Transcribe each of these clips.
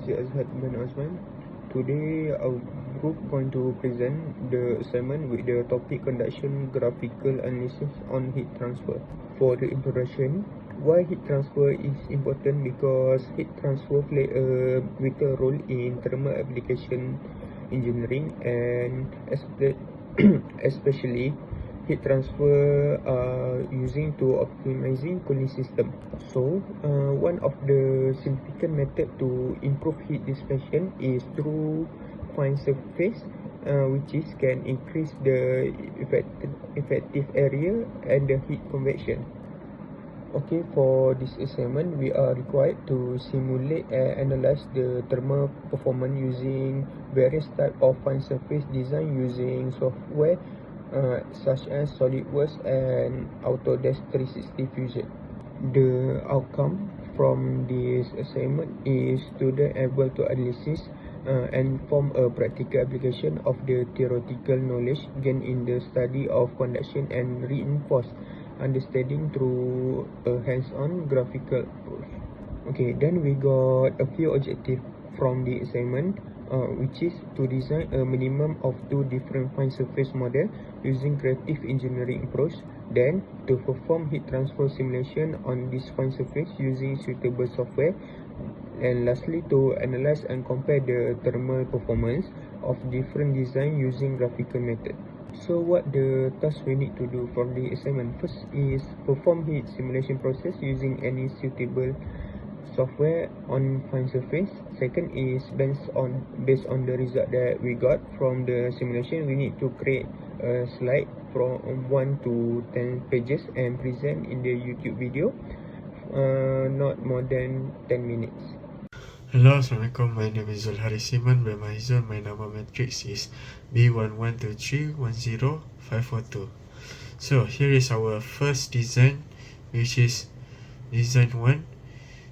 Ben Osman. Today our group going to present the assignment with the topic conduction graphical analysis on heat transfer. For the introduction, why heat transfer is important? Because heat transfer play a vital role in thermal application engineering and especially heat transfer using to optimizing cooling system. So one of the significant method to improve heat dissipation is through fine surface, which is can increase the effective area and the heat convection. Okay, for this assignment, we are required to simulate and analyze the thermal performance using various type of fine surface design using software such as SolidWorks and Autodesk 360 Fusion. The outcome from this assignment is student able to analysis and form a practical application of the theoretical knowledge gained in the study of conduction and reinforce understanding through a hands-on graphical approach. Okay, then we got a few objectives from the assignment, which is to design a minimum of 2 different fine surface model using creative engineering approach, then to perform heat transfer simulation on this fine surface using suitable software, and lastly to analyze and compare the thermal performance of different design using graphical method. So what the task we need to do for the assignment? First is perform heat simulation process using any suitable software on fine surface. Second is based on the result that we got from the simulation, we need to create a slide from 1 to 10 pages and present in the YouTube video, not more than 10 minutes. Hello, Assalamualaikum. My name is Zulhari Siman. By my zone, my number matrix is B112310542. So here is our first design, which is design 1.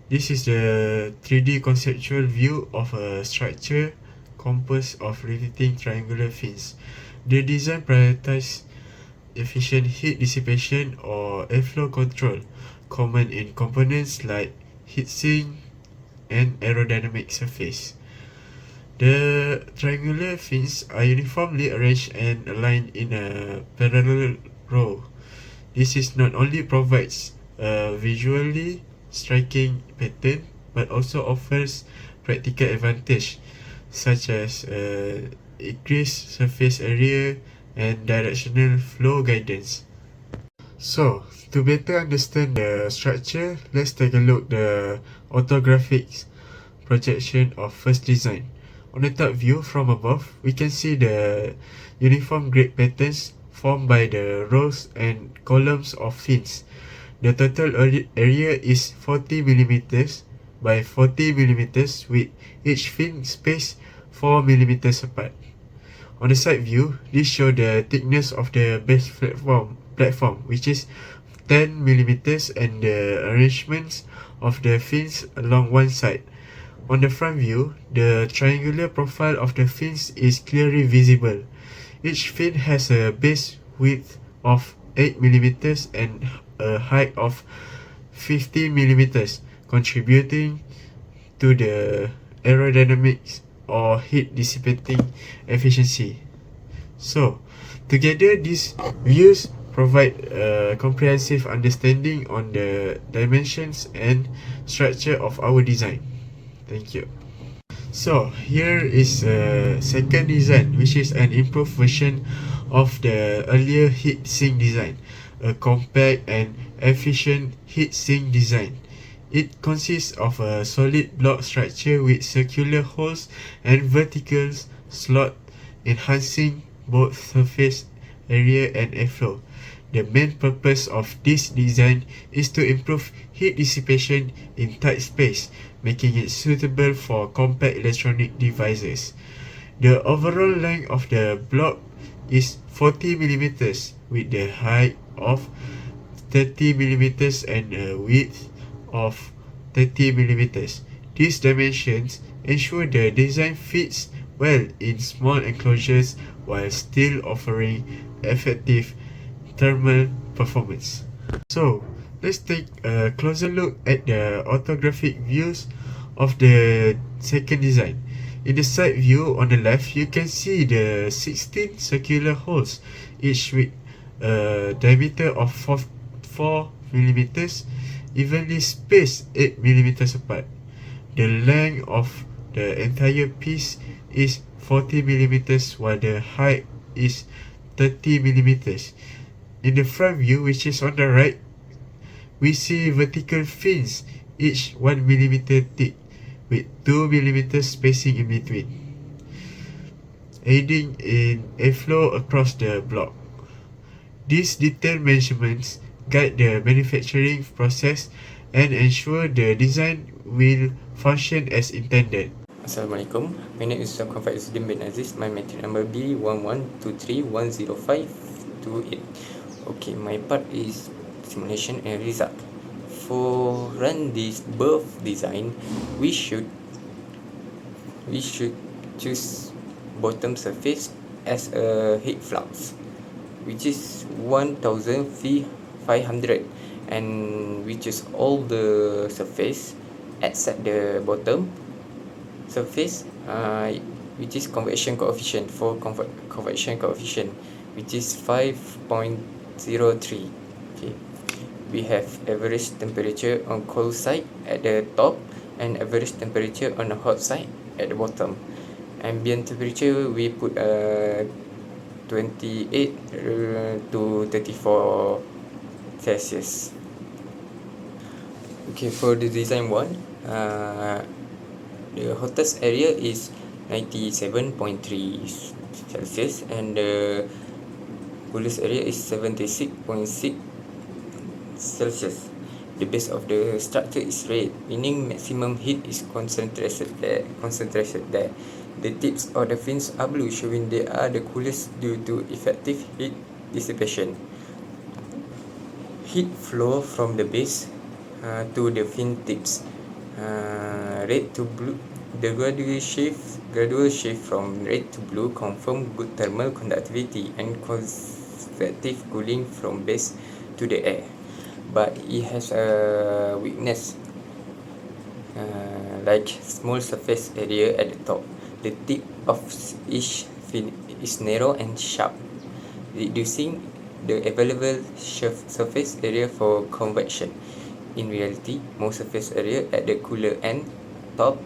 This is the 3D conceptual view of a structure composed of rotating triangular fins. The design prioritizes efficient heat dissipation or airflow control, common in components like heatsink and aerodynamic surface. The triangular fins are uniformly arranged and aligned in a parallel row. This is not only provides a visually striking pattern, but also offers practical advantage such as increased surface area and directional flow guidance. So, to better understand the structure, let's take a look at the orthographic projection of first design. On the top view from above, we can see the uniform grid patterns formed by the rows and columns of fins. The total area is 40 mm by 40 mm with each fin spaced 4 mm apart. On the side view, this shows the thickness of the base platform, which is 10 mm, and the arrangements of the fins along one side. On the front view, the triangular profile of the fins is clearly visible. Each fin has a base width of 8 mm and a height of 50 mm, contributing to the aerodynamics or heat dissipating efficiency. So, together these views provide a comprehensive understanding on the dimensions and structure of our design. Thank you. So, here is a second design, which is an improved version of the earlier heat sink design, a compact and efficient heat sink design. It consists of a solid block structure with circular holes and vertical slot, enhancing both surface area and airflow. The main purpose of this design is to improve heat dissipation in tight space, making it suitable for compact electronic devices. The overall length of the block is 40 mm with the height of 30 mm and a width of 30 mm. These dimensions ensure the design fits well in small enclosures while still offering effective thermal performance. So, let's take a closer look at the orthographic views of the second design. In the side view on the left, you can see the 16 circular holes, each with a diameter of 4 millimeters, evenly spaced 8 millimeters apart. The length of the entire piece is 40 millimeters, while the height is 30 millimeters. In the front view, which is on the right, we see vertical fins, each 1 millimeter thick, with 2 millimeters spacing in between, aiding in airflow across the block. These detailed measurements guide the manufacturing process and ensure the design will function as intended. Assalamualaikum. My name is Muhammad Izzuddin bin Aziz. My material number B1123105528. Okay, my part is simulation and result. For run this birth design, we should choose bottom surface as a heat flux, which is 1500, and we choose all the surface except the bottom surface, which is convection coefficient, for convection coefficient, which is 5.03. Okay, we have average temperature on cold side at the top and average temperature on the hot side at the bottom. Ambient temperature we put 28 to 34 Celsius. Okay, for the design one, the hottest area is 97.3 Celsius and the coolest area is 76.6 Celsius. The base of the structure is red, meaning maximum heat is concentrated there. The tips of the fins are blue, showing they are the coolest due to effective heat dissipation. Heat flow from the base to the fin tips. Red to blue. The gradual shift from red to blue confirm good thermal conductivity and convective cooling from base to the air, but it has a weakness, like small surface area at the top. The tip of each fin is narrow and sharp, reducing the available surface area for convection. In reality, more surface area at the cooler end top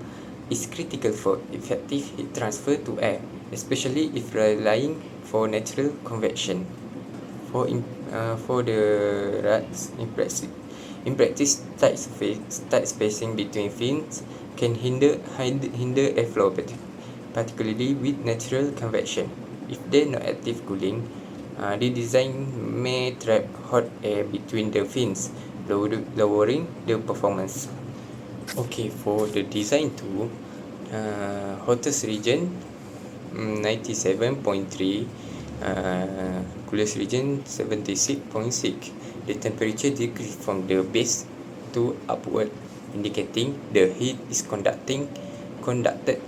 is critical for effective heat transfer to air, especially if relying for natural convection. For the rats, in practice, tight spacing between fins can hinder airflow, particularly with natural convection. If there no active cooling, the design may trap hot air between the fins, lowering the performance. Okay, for the design 2, hottest region 97.3, coolest region 76.6. The temperature decrease from the base to upward, indicating the heat is conducted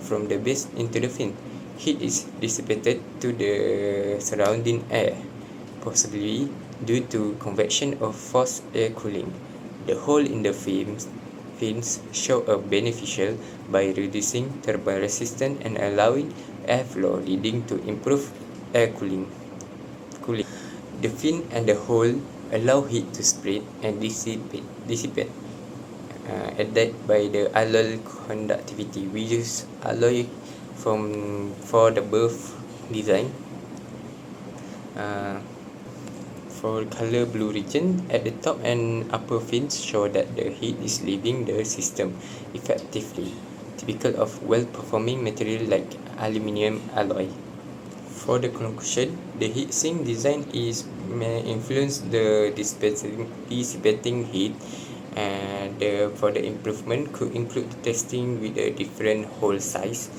from the base into the fin. Heat is dissipated to the surrounding air, possibly due to convection or forced air cooling. The hole in the fins show a beneficial by reducing thermal resistance and allowing airflow, leading to improved air cooling. The fin and the hole allow heat to spread and dissipate, aided by the alloy conductivity. We use alloy for the birth design. For color blue region, at the top and upper fins show that the heat is leaving the system effectively, typical of well-performing material like aluminium alloy. For the conclusion, the heat sink design may influence the dissipating heat, and for the improvement could include testing with a different hole size,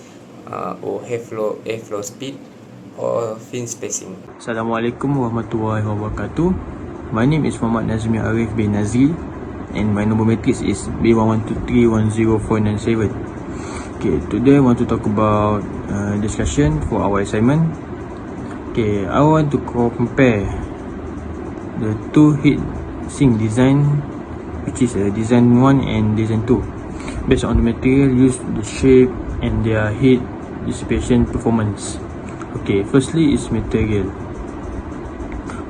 or airflow speed, or fin spacing. Assalamualaikum warahmatullahi wabarakatuh. My name is Muhammad Nazmi Arif bin Nazri, and my number matrix is B1123104997. Okay, today I want to talk about discussion for our assignment. Okay, I want to compare the two heat sink design, which is design 1 and design 2. based on the material used, the shape, and their heat dissipation performance. Okay, firstly is material.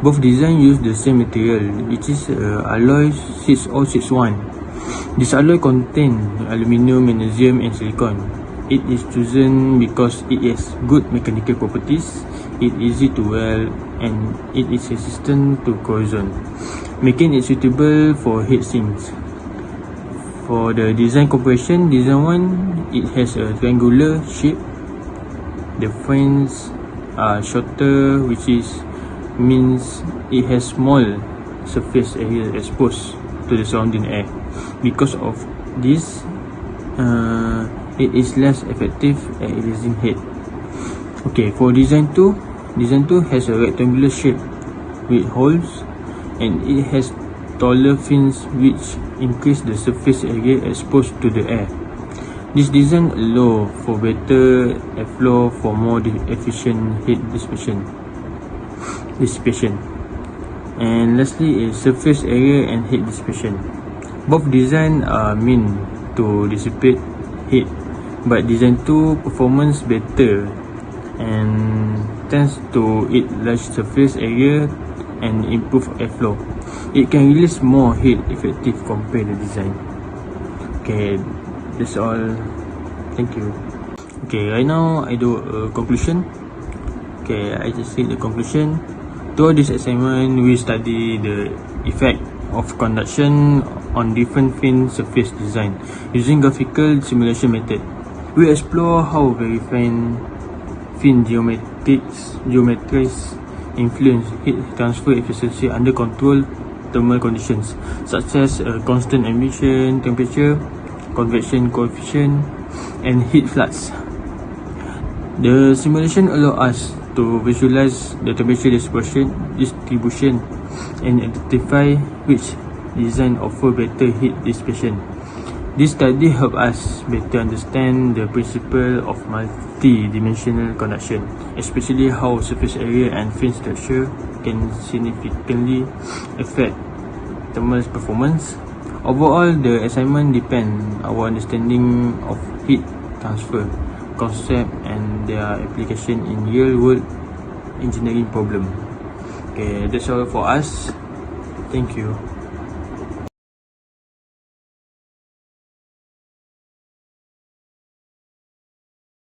Both designs use the same material, which is alloy 6061. This alloy contains aluminium, magnesium, and silicon. It is chosen because it has good mechanical properties, it is easy to weld, and it is resistant to corrosion, making it suitable for heat sinks. For the design composition, design 1, it has a triangular shape. The frames are shorter, which means it has small surface area exposed to the surrounding air. Because of this, it is less effective at releasing heat. Okay, for design 2 has a rectangular shape with holes, and it has taller fins which increase the surface area exposed to the air. This design allows for better airflow for more efficient heat dissipation. And lastly is surface area and heat dissipation. Both designs are meant to dissipate heat, but design 2 performance better and tends to eat large surface area and improve airflow. It can release more heat effective compared to design. Okay, that's all. Thank you. Okay, right now I do a conclusion. Okay, I just read the conclusion. Throughout this assignment, we study the effect of conduction on different fin surface design using graphical simulation method. We explore how very fine fin geometries influence heat transfer efficiency under controlled thermal conditions such as constant emission temperature, convection coefficient, and heat flux. The simulation allows us to visualize the temperature distribution and identify which design offer better heat dissipation. This study helps us better understand the principle of multi-dimensional conduction, especially how surface area and fin structure can significantly affect thermal performance. Overall, the assignment depends our understanding of heat transfer concept and their application in real-world engineering problem. Okay, that's all for us. Thank you.